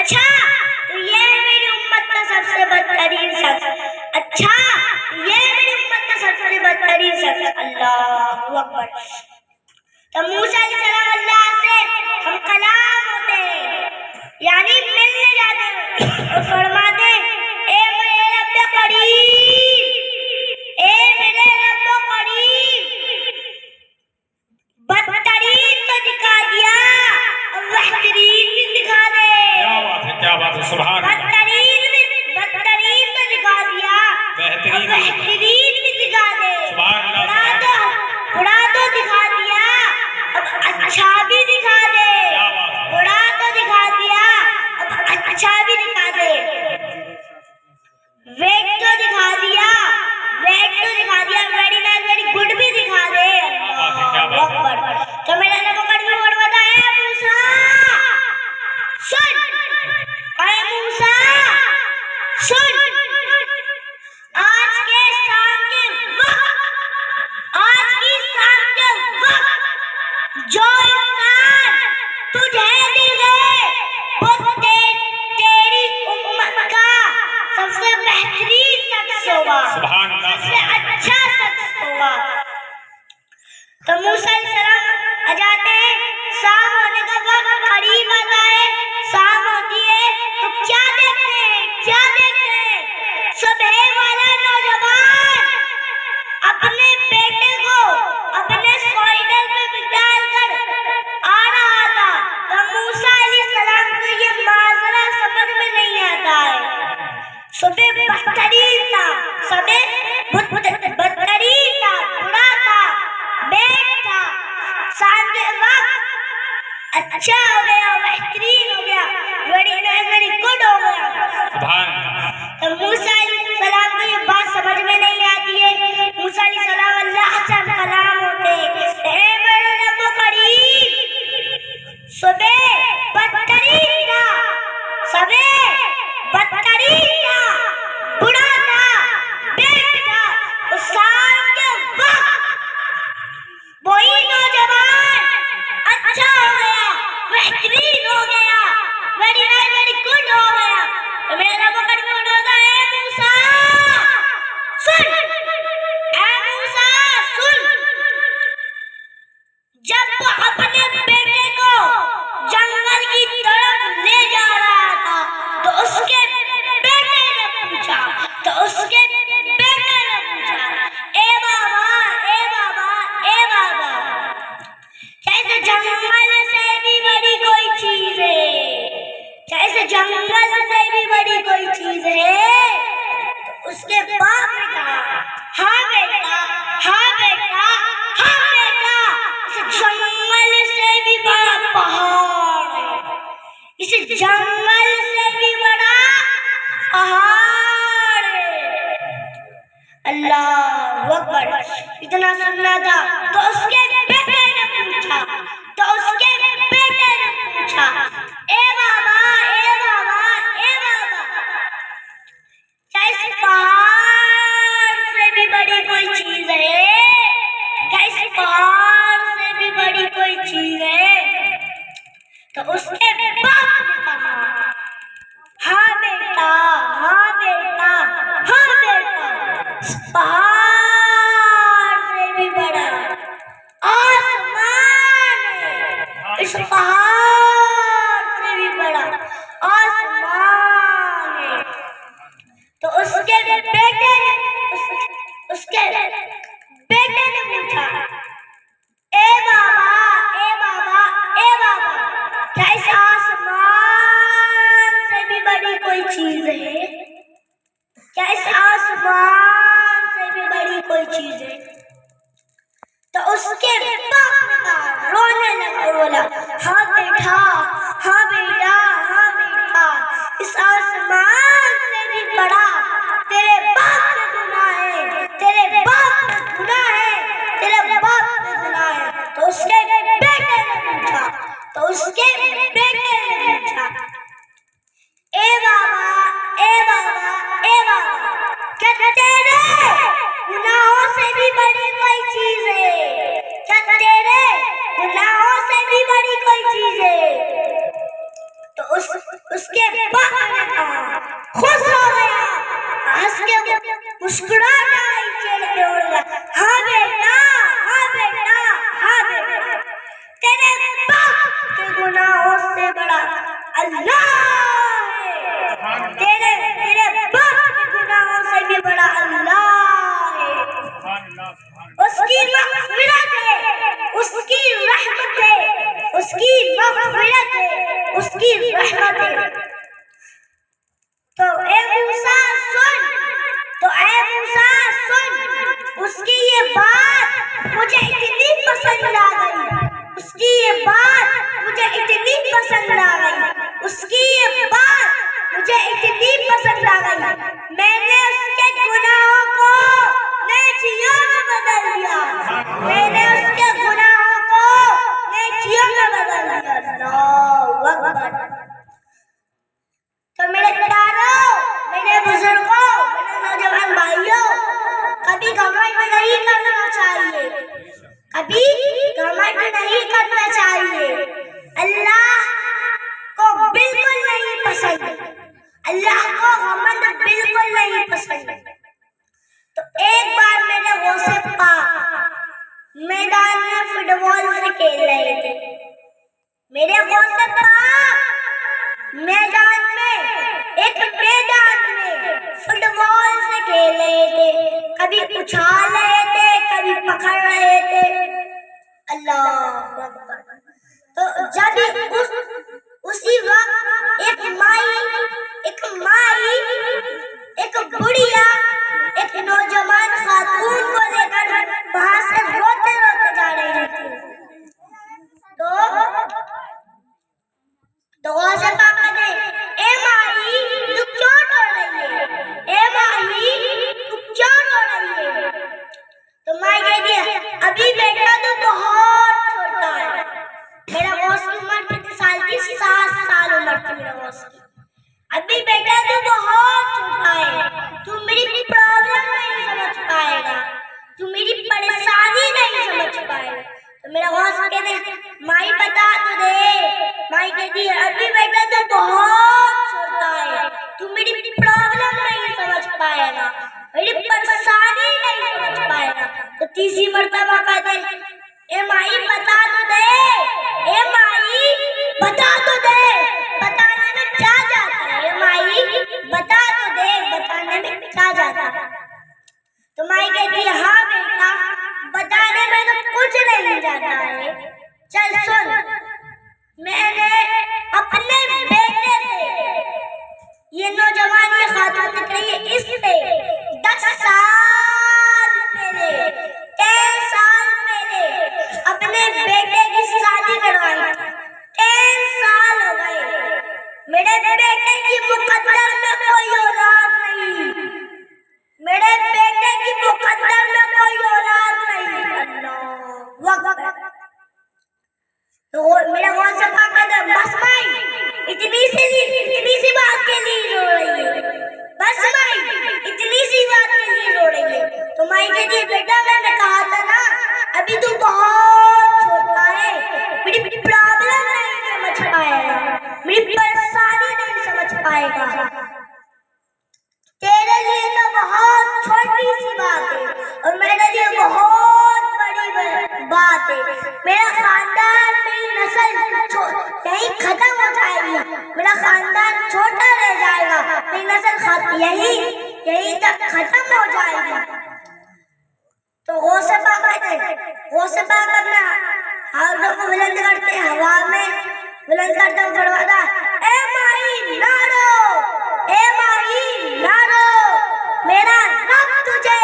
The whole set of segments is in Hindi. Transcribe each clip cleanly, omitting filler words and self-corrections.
अच्छा तो ये मेरी उम्मत का सबसे बदतरीन शख्स, अच्छा ये मेरी उम्मत का सबसे बदतरीन शख्स। अल्लाहू अकबर। तो मूसा अलैहिस्सलाम अल्लाह से हम कलाम होते हैं, यानी मिलने जाते हैं और फरमाते ए मेरे रब करीम, ए मेरे रब करीम, बदतरीन तो दिखा दिया और बेहतरीन भी दिखा दे। क्या बात है, सुभान अल्लाह। बदतरीन तो दिखा दिया, बेहतरीन भी दिखा दे। बुरा तो दिखा दिया, अब अच्छा भी दिखा दे। बुरा तो दिखा दिया, अब अच्छा भी दिखा दे। वेट तो दिखा दिया, वेरी नाइस वेरी गुड भी दिखा दे। तो मेरा नबी करीम फरमाता है मूसा सुन, अरे मूसा सुन, आज की शाम के वक्त जो इंसान तुझे दिले वो तेरी उम्मत का सबसे बेहतरीन शख्स होगा, सबसे अच्छा शख्स होगा। तो मूसा अलैहिस्सलाम आ जाते हैं, शाम होने का वक्त करीब आता है, शाम होती है तो क्या देखते हैं, सुबह वाला नौजवान अपने बेटे को अपने सॉइडर पे बिठाकर आ रहा था। तो मूसा अलैहिस्सलाम को ये माजरा समझ में नहीं आता है। सुबह बदतरीन था, बदतरीन था, बुरा था, बेड था, शाम के वक्त अच्छा हो गया, बेहतरीन हो गया, वेरी नाइस वेरी गुड हो गया। तो मूसा अलैहिस्सलाम को ये बात समझ में नहीं आती है। मूसा अलैहिस्सलाम अल्लाह से कलाम होते हैं, ए मेरे रब करीम, सुबह बदतरीन था, बुरा था, बेड था, उस शाम के वक्त वही नौजवान अच्छा हो गया, बेहतरीन हो गया, वेरी नाइस वेरी गुड हो गया। तो मेरा रब करीम होता है मूसा सुन, ए मूसा सुन, जब वो अपने बेटे को जंगल की तरफ ले जा रहा था तो उसके बेटे ने पूछा, ए बाबा, क्या इस जंगल से भी बड़ी कोई चीज है? तो उसके बाप ने कहा हाँ बेटा, इस जंगल से भी बड़ा पहाड़ है, इस जंगल से भी बड़ा पहाड़ है। अल्लाहू अकबर। इतना सुनना था तो उसके बेटे ने पूछा, ए बाबा, क्या इस पहाड़ से भी बड़ी कोई चीज है? तो उसके बाप ने कहा हाँ बेटा, इस पहाड़ से भी बड़ा आसमान है, इस पहाड़ से भी बड़ा आसमान है। तो उसके बेटे ने पूछा, ए बाबा, क्या इस आसमान से भी बड़ी कोई चीज है? तो उसके बाप ने कहा, रोने लगा, बोला हाँ बेटा, इस आसमान से भी बड़ा तेरे बाप का गुनाह है, तेरे बाप का गुनाह है। तो उसके बेटे ने पूछा, ए बाबा, क्या तेरे गुनाहों से भी बड़ी कोई चीज है? तो उसके तेरे बाप के गुनाहों से बड़ा अल्लाह है। तेरे बाप के गुनाहों से भी बड़ा अल्लाह है। उसकी मग़फ़िरत है, उसकी रहमत है, उसकी मग़फ़िरत है, उसकी रहमत है। तो ए मूसा सुन, उसकी ये बात मुझे इतनी पसंद आ गई, उसकी ये बात मुझे इतनी पसंद आ गई, उसकी ये बात मुझे इतनी पसंद आ गई, मैंने उसके गुनाहों को नेकियों में बदल दिया, मैंने उसके गुनाहों को नेकियों में बदल दिया। अल्लाहु अकबर। तो मेरे प्यारों, मेरे बुजुर्गों, मेरे नौजवान भाइयों, कभी घमंड नहीं करना चाहिए, कभी घमंड नहीं करना चाहिए। अल्लाह को बिल्कुल नहीं पसंद, अल्लाह को घमंड बिल्कुल नहीं पसंद। तो एक बार मेरे गौसे पाक मैदान में फुटबॉल से खेल रहे थे, मेरे गौसे पाक मैदान में फुटबॉल से खेल रहे थे, कभी उछाल रहे थे, कभी पकड़ रहे थे। अल्लाह अकबर। तो जब उसी वक्त एक माई एक बुढ़िया एक नौजवान खातून को लेकर वहां से रोते रोते जा रही थी। तो गौसे पाक ने, ए माई तू क्यों रो रही है, ए माई तू क्यों रो रही है? तो माई कहती है, अभी बेटा तू बहुत छोटा है। मेरा गौस की उम्र कितने साल की? 7 साल उम्र थी मेरा गौस की। अभी बेटा तू बहुत छोटा है, तू मेरी प्रॉब्लम नहीं समझ पाएगा, तू मेरी परेशानी नहीं समझ पाएगा। तो मेरा गौस कहते, माई बता तो दे। माई कहती है, अभी बेटा तू बहुत छोटा है, तू मेरी प्रॉब्लम नहीं समझ पाएगा, मेरी परेशानी नहीं समझ पाएगा। तो तीसरी मर्तबा कहते, ए माई बता तो दे, ए माई बता तो दे, बताने में क्या जाता है, ए माई बता तो दे, बताने में क्या जाता है? तो माई कहती है, हाँ बेटा बताने में तो कुछ नहीं जाता है। चल सुन, मैंने अपने बेटे से, ये नौजवान ये खातून दिख रही है, इससे 10 साल पहले 10 साल पहले अपने बेटे की शादी करवाई। 10 साल हो गए, मेरे बेटे की मुकद्दर में कोई औलाद नहीं, मेरे बेटे की मुकद्दर में कोई औलाद नहीं। अल्लाह अकबर। तो मेरा गौस से पाक कहता है, बस माई इतनी सी बात के लिए रो रही है, बस माई इतनी सी बात के लिए रो रही है। तो माई कहती है, बेटा मैंने कहा था ना, अभी तू बहुत छोटा है, मेरी प्रॉब्लम नहीं समझ पाएगा, मेरी परेशानी नहीं समझ पाएगा, तेरे लिए तो बहुत छोटी सी बात है और मेरे लिए बहुत बड़ी बात है। मेरा खानदान, मेरी नस्ल यही खत्म हो जाएगी, मेरा खानदान छोटा रह जाएगा, मेरी नस्ल यही तक खत्म हो जाएगी। तो गौसे पाक अपना हाथों को बुलंद करते, हवा में बुलंद करते हुए फरमाता, ए माई ना रो, ए माई ना रो, मेरा रब तुझे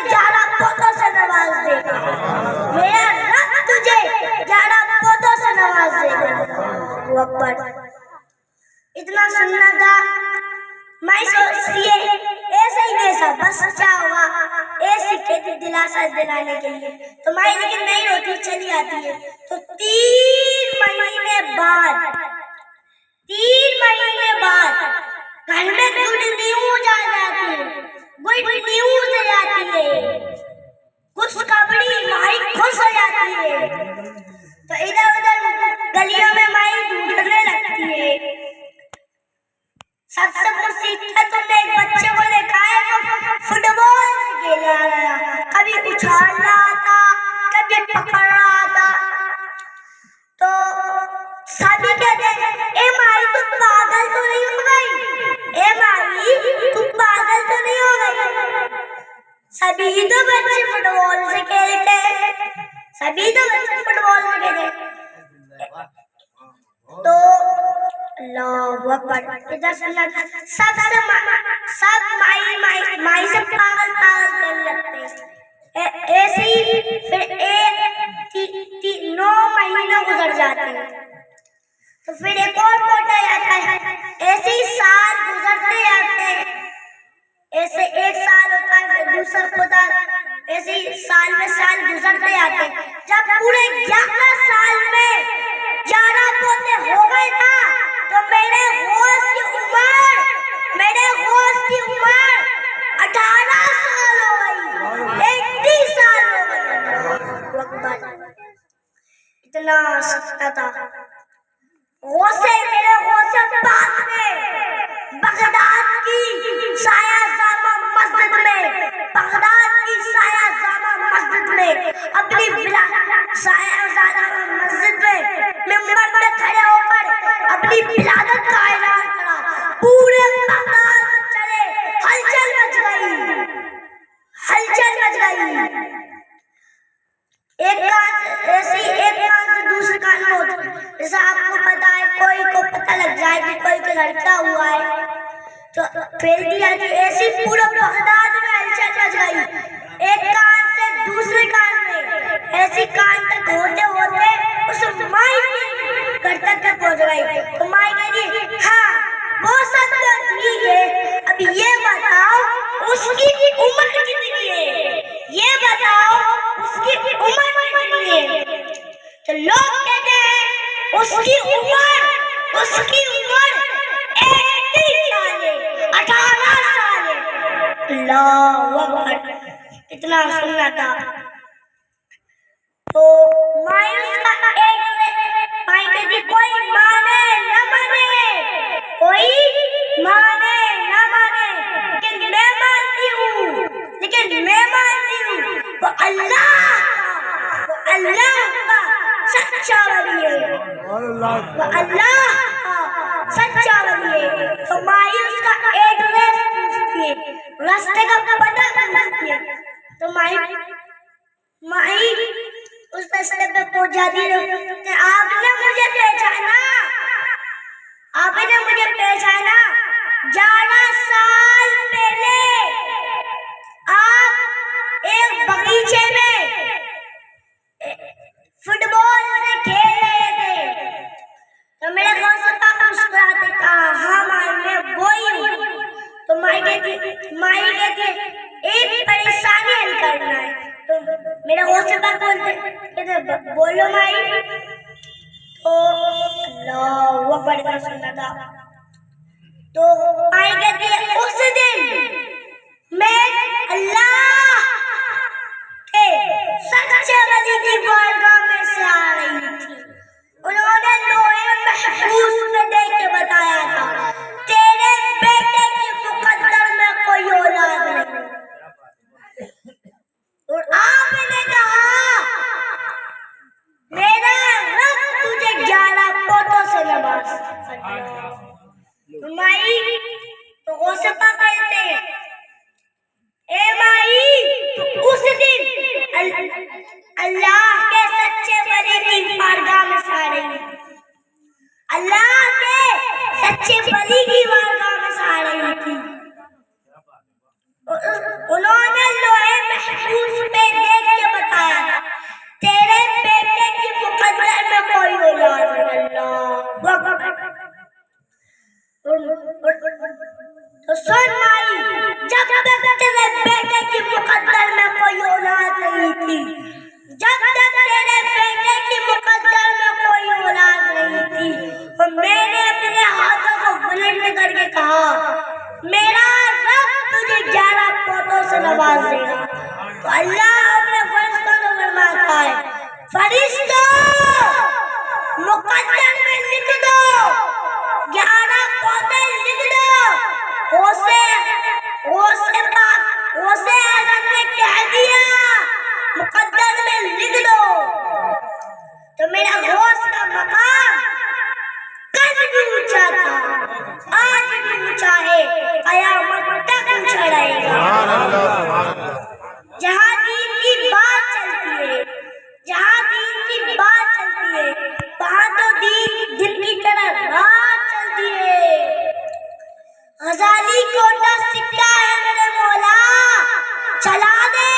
11 पौधों से नवाज देगा, मेरा रब तुझे 11 पौधों से नवाज देगा। वो अकबर। इतना सुनना था, मैं सोचती है ऐसे ही वैसा बस क्या हुआ, ऐसी कहती दिलासा दिलाने के लिए। तो माई लेकिन नहीं रोती, चली आती है। तो 3 महीने बाद घर में गुड न्यूज आ जाती है, गुड न्यूज आ जाती है, खुशखबरी, माई खुश हो जाती है। तो इधर उधर गलियों में माई ढूंढने लगती है। सबसे कुछ सीखा तुमने एक बच्चे को देखा है, वो फुटबॉल खेल रहा था, कभी उछाल रहा था, कभी पकड़ रहा था, सभी तो बच्चे फुटबॉल से खेलते हैं, सभी तो बच्चे फुटबॉल से खेलते हैं। तो अल्लाहु अकबर, इधर सब माई से पागल कर लगते हैं। ऐसे ही फिर 9 महीने गुजर जाते हैं, तो फिर एक और पोता आता है। ऐसे ही साल गुजरते जाते हैं, ऐसे 1 साल होता है, फिर दूसरा पोता, ऐसे ही साल में साल गुजरते जाते हैं। जब पूरे 11 साल में 11 पोते हो गए ना, तो मेरे होश की उम्र 18 साल हो गई, 80 साल हो गए। इतना सकता था मेरे होश पाक ने बगदाद की साया जामा मस्जिद में, बगदाद की साया जामा मस्जिद में अपनी साया जामा मस्जिद में मिंबर पे खड़े होकर अपनी विलादत का ऐलान करा। पूरे बगदाद चले, हलचल मच गई। एक कान से दूसरे कान में होती, जैसे आपको पता है, कोई को पता लग जाए कि कोई का लड़का हुआ है तो फैल दिया कि ऐसी पूरा बगदाद में हलचल मच गई। एक कान से दूसरे कान में, ऐसी कान तक होते होते उस माई के घर तक पहुंच गई। तो माई कह रही, हाँ वो सब तो ठीक है, अब ये बताओ उसकी उम्र कितनी है, ये बताओ उसकी उम्र कितनी है। तो लोग कहते हैं उसकी उम्र 80 साल है, 18 साल है। अल्लाहु अकबर, इतना सुनना था। तो मायूस का एक माई कहती, कोई माने न माने, कोई माने न माने, लेकिन मैं मानती हूँ, वो अल्लाह का सच्चा वली है, वो अल्लाह का सच्चा वली है। तो मायूस का एड्रेस पूछती है, रास्ते का पता पूछती है। तो माई उस रास्ते पे पहुंच जाती है। आपने मुझे पहचाना, 11 साल पहले आप एक बगीचे में फुटबॉल से खेल रहे थे। तो मेरे दोस्त मुस्कुराते कहा, हाँ माई मैं वही हूँ। तो माई कहती एक परेशानी हल करना है। तो मेरे कहते बोलो माई। तो अल्लाहु अकबर सुनना था। तो माई कहती है, उस दिन मैं अल्लाह के सच्चे वली की बारगाह में से आ रही थी। उन्होंने लोहे महफूज में देख के बताया था, तेरे बेटे की मुकद्दर में कोई औलाद नहीं। और आपने कहा, मेरा रब तुझे 11 पोतों से नवाज़। माई तो हो सकता कहते हैं, ए माई उस दिन अल्लाह के सच्चे वली की बारगाह में से आ रही थी, अल्लाह के सच्चे वली की बारगाह में से आ रही थी। उन्होंने लोहे महफूज पे देख के बताया, तेरे बेटे की मुकद्दर में कोई औलाद नहीं। तो सुन माई, जब तक तेरे बेटे की मुकद्दर में कोई औलाद नहीं थी, जब तक तेरे बेटे की मुकद्दर में कोई औलाद नहीं थी, तो मैंने अपने हाथों को बुलंद करके कहा, मेरा रब तुझे 11 पोतों से नवाज देगा। तो अल्लाह अपने फरिश्तों को फरमाता है, फरिश्तों मुकद्दर में लिख दो, 11 पोते लिख दो। होसे आजम ने कह दिया, मुकद्दर में लिख दो। तो मेरा होश का मकाम कल भी ऊंचा था, आज भी ऊंचा है, कयामत तक ऊंचा रहेगा। जहाँ दीन की बात चलती है, जहाँ दीन की बात चलती है, वहाँ तो दीन दिन की तरह रात चलती है। गजाली कोटा सिक्का है मेरे मौला, चला दे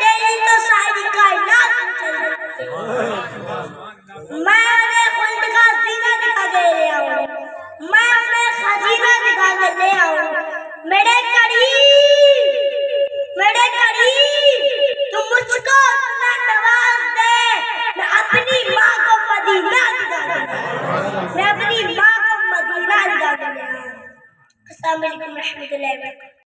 तेरी तो सारी कायनात चल रही है। मैं उन्हें खुल्द का जीना दिखा के ले आऊं, मैं उन्हें खजीना दिखा के ले आऊं। मेरे करीब तू मुझको इतना नवाज दे, मैं अपनी माँ को मदीना दिखा के ले आऊं, मैं अपनी माँ को मदीना दिखा के ले आऊं। अस्सलाम वालेकुम रहमतुल्लाहि व बरकातहू।